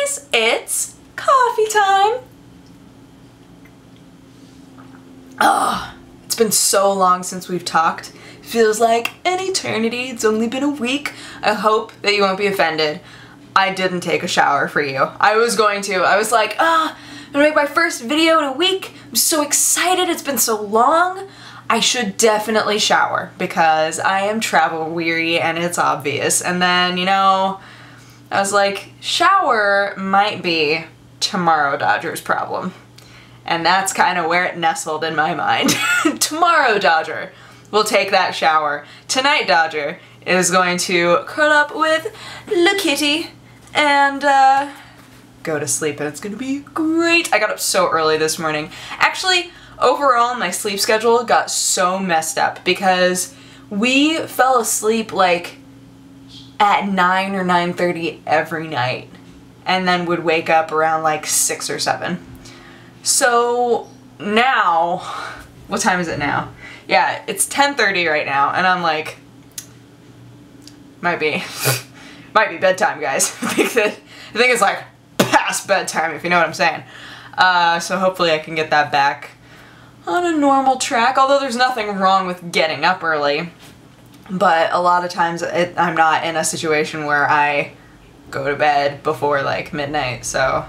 guys, it's coffee time. Oh, it's been so long since we've talked. Feels like an eternity. It's only been a week. I hope that you won't be offended. I didn't take a shower for you. I was going to. I was like, I'm gonna make my first video in a week. I'm so excited. It's been so long. I should definitely shower because I am travel weary and it's obvious. And then, you know, I was like, shower might be tomorrow Dodger's problem. And that's kind of where it nestled in my mind. Tomorrow Dodger will take that shower. Tonight Dodger is going to curl up with the kitty and go to sleep, and it's gonna be great. I got up so early this morning. Actually, overall my sleep schedule got so messed up because we fell asleep like at 9 or 9:30 every night and then would wake up around like 6 or 7. So now, what time is it now? Yeah, it's 10:30 right now, and I'm like, might be bedtime, guys. I think it's like past bedtime, if you know what I'm saying. So hopefully I can get that back on a normal track, although there's nothing wrong with getting up early. But a lot of times I'm not in a situation where I go to bed before like midnight, so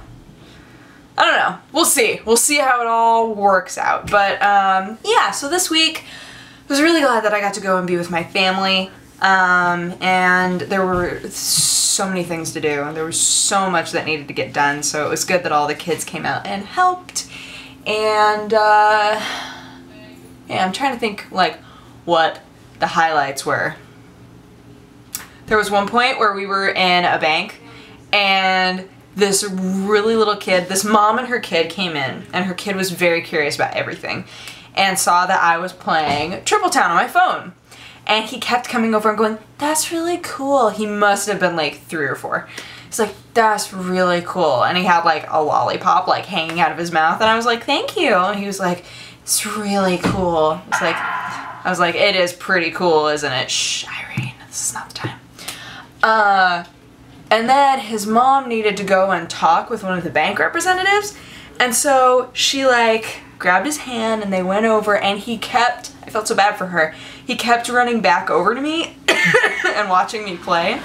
I don't know. We'll see. We'll see how it all works out. But yeah, so this week I was really glad that I got to go and be with my family. And there were so many things to do. There was so much that needed to get done, so it was good that all the kids came out and helped. And yeah, I'm trying to think like what the highlights were. There was one point where we were in a bank and this really little kid, this mom and her kid came in, and her kid was very curious about everything and saw that I was playing Triple Town on my phone. And he kept coming over and going, "That's really cool." He must have been like 3 or 4. He's like, "That's really cool." And he had like a lollipop like hanging out of his mouth, and I was like, "Thank you." And he was like, "It's really cool." I was like, "It is pretty cool, isn't it?" Shh, Irene, this is not the time. And then his mom needed to go and talk with one of the bank representatives, and so she like grabbed his hand and they went over, and he kept, I felt so bad for her, he kept running back over to me and watching me play.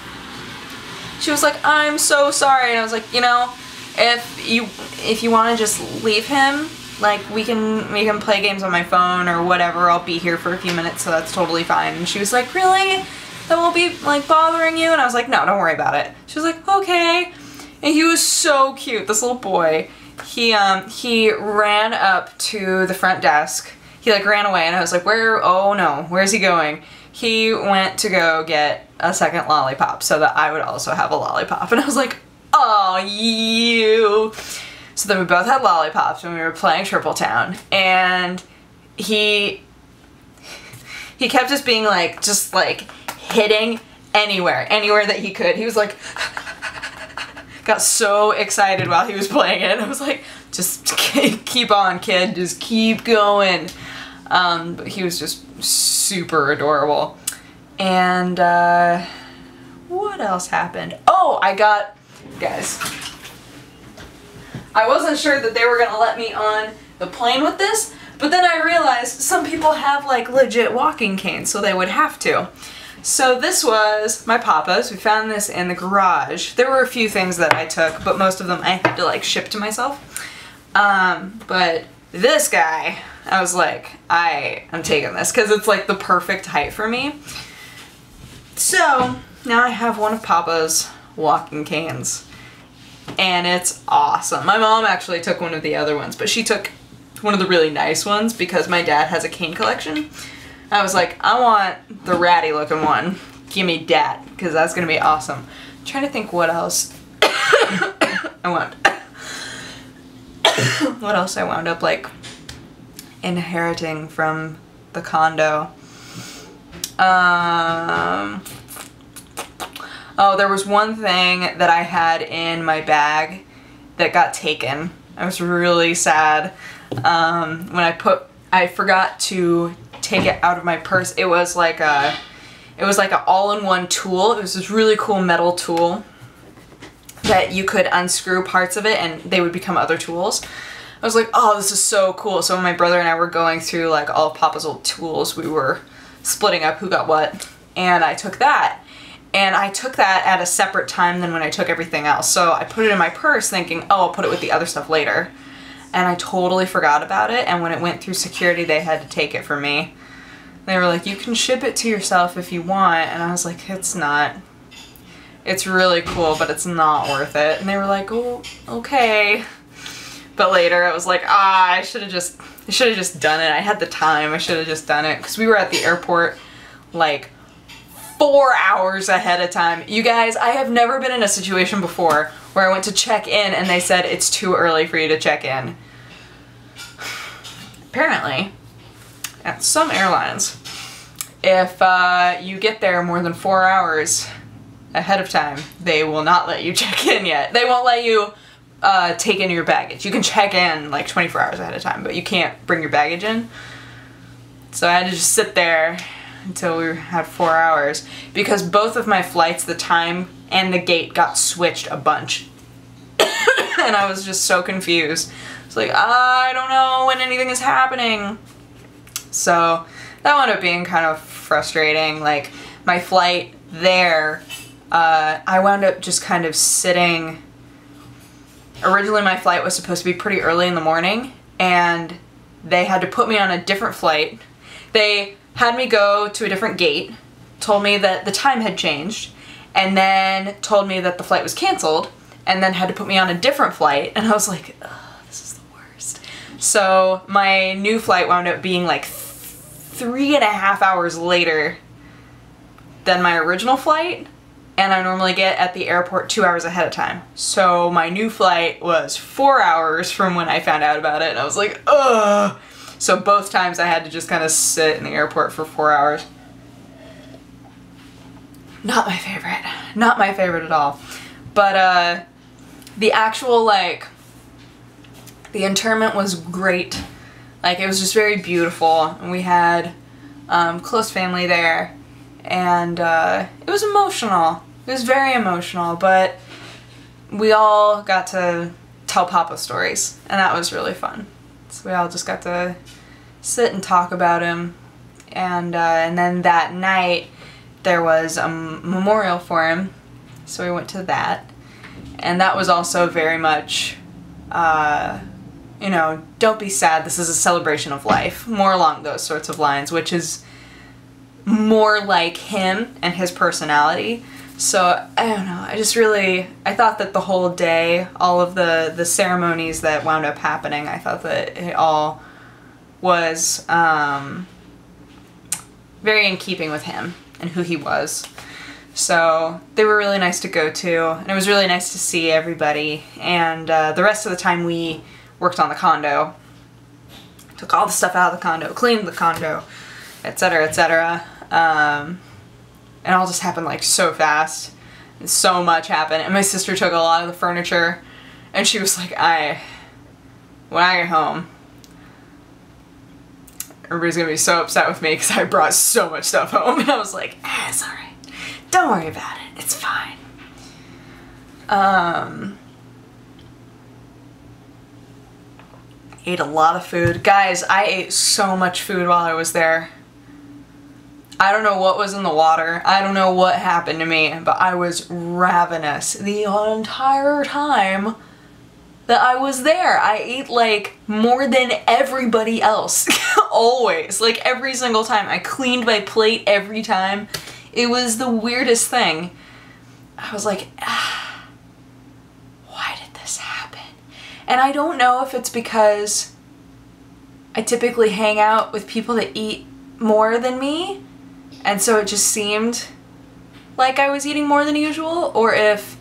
She was like, "I'm so sorry," and I was like, "You know, if you want to just leave him, like we can play games on my phone or whatever. I'll be here for a few minutes, so that's totally fine." And she was like, "Really? That won't be like bothering you?" And I was like, "No, don't worry about it." She was like, "Okay." And he was so cute, this little boy. He ran up to the front desk. He like ran away, and I was like, "Where? Oh no, where's he going?" He went to go get a second lollipop so that I would also have a lollipop. And I was like, "Oh, you." So then we both had lollipops when we were playing Triple Town, and he kept just being like, just like hitting anywhere that he could. He was like, got so excited while he was playing it. I was like, "Just keep on, kid, just keep going." But he was just super adorable. And what else happened? Oh, guys, I wasn't sure that they were gonna let me on the plane with this, but then I realized some people have like legit walking canes, so they would have to. So this was my papa's. We found this in the garage. There were a few things that I took, but most of them I had to like ship to myself. But this guy, I was like, I am taking this because it's like the perfect height for me. So now I have one of Papa's walking canes, and it's awesome. My mom actually took one of the other ones, but she took one of the really nice ones because my dad has a cane collection. I was like, I want the ratty looking one. Give me that, because that's gonna be awesome. I'm trying to think what else I want. What else I wound up like inheriting from the condo. Oh, there was one thing that I had in my bag that got taken. I was really sad. When I forgot to take it out of my purse. It was like a all-in-one tool. It was this really cool metal tool that you could unscrew parts of it and they would become other tools. I was like, oh, this is so cool. So when my brother and I were going through like all of Papa's old tools, we were splitting up who got what, and I took that. And I took that at a separate time than when I took everything else. So I put it in my purse thinking, oh, I'll put it with the other stuff later. And I totally forgot about it, and when it went through security, they had to take it from me. They were like, you can ship it to yourself if you want, and I was like, it's not. It's really cool, but it's not worth it. And they were like, oh, okay. But later, I was like, I should have just done it. I had the time, I should have just done it, because we were at the airport, like, 4 hours ahead of time. You guys, I have never been in a situation before where I went to check in and they said it's too early for you to check in. Apparently, at some airlines, if you get there more than 4 hours ahead of time, they will not let you check in yet. They won't let you take in your baggage. You can check in like 24 hours ahead of time, but you can't bring your baggage in. So I had to just sit there until we had 4 hours, because both of my flights, the time and the gate got switched a bunch. And I was just so confused. It's like, I don't know when anything is happening. So that wound up being kind of frustrating. Like, my flight there, I wound up just kind of sitting. Originally my flight was supposed to be pretty early in the morning, and they had to put me on a different flight. They had me go to a different gate, told me that the time had changed, and then told me that the flight was canceled, and then had to put me on a different flight, and I was like, ugh, this is the worst. So my new flight wound up being like 3.5 hours later than my original flight, and I normally get at the airport 2 hours ahead of time. So my new flight was 4 hours from when I found out about it, and I was like, ugh. So both times I had to just kind of sit in the airport for 4 hours. Not my favorite. Not my favorite at all. But the actual, like, the interment was great. Like, it was just very beautiful. And we had close family there. And it was emotional. It was very emotional. But we all got to tell Papa stories. And that was really fun. So we all just got to sit and talk about him, and then that night there was a memorial for him, so we went to that, and that was also very much, you know, don't be sad, this is a celebration of life, more along those sorts of lines, which is more like him and his personality. So, I don't know, I thought that the whole day, all of the ceremonies that wound up happening, I thought that it all was very in keeping with him and who he was. So, they were really nice to go to, and it was really nice to see everybody, and the rest of the time we worked on the condo. Took all the stuff out of the condo, cleaned the condo, etc., etc. And it all just happened like so fast, and so much happened, and my sister took a lot of the furniture, and she was like, when I get home, everybody's gonna be so upset with me because I brought so much stuff home. And I was like, it's alright, don't worry about it, it's fine. Ate a lot of food. Guys, I ate so much food while I was there. I don't know what was in the water. I don't know what happened to me, but I was ravenous the entire time that I was there. I ate like more than everybody else. Always. Like every single time. I cleaned my plate every time. It was the weirdest thing. I was like, why did this happen? And I don't know if it's because I typically hang out with people that eat more than me, and so it just seemed like I was eating more than usual, or if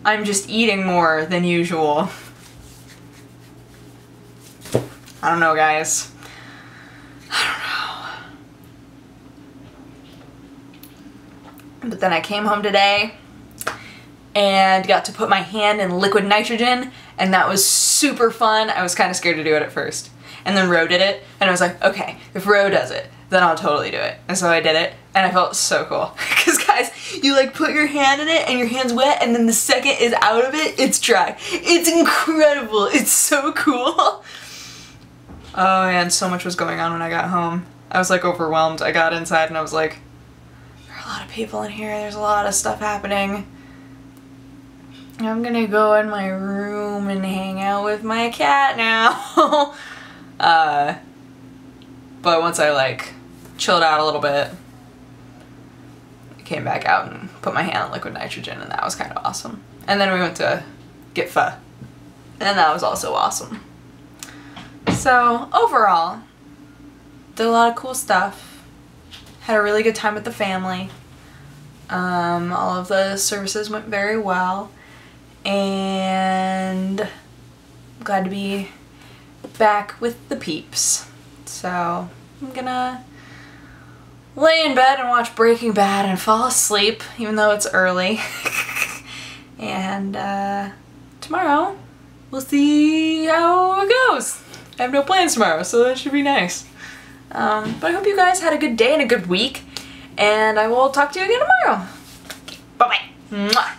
I'm just eating more than usual. I don't know, guys. I don't know. But then I came home today and got to put my hand in liquid nitrogen, and that was super fun. I was kind of scared to do it at first. And then Ro did it, and I was like, okay, if Ro does it, then I'll totally do it. And so I did it, and I felt so cool. Because Guys, you like put your hand in it and your hand's wet, and then the second it's out of it, it's dry. It's incredible. It's so cool. Oh man, so much was going on when I got home. I was like overwhelmed. I got inside and I was like, there are a lot of people in here. There's a lot of stuff happening. I'm gonna go in my room and hang out with my cat now. But once I like chilled out a little bit, I came back out and put my hand in liquid nitrogen, and that was kind of awesome. And then we went to get pho, and that was also awesome. So overall, did a lot of cool stuff. Had a really good time with the family. All of the services went very well, and I'm glad to be back with the peeps. So I'm gonna lay in bed and watch Breaking Bad and fall asleep, even though it's early. And tomorrow we'll see how it goes. I have no plans tomorrow, so that should be nice. But I hope you guys had a good day and a good week, and I will talk to you again tomorrow. Bye-bye. Mwah.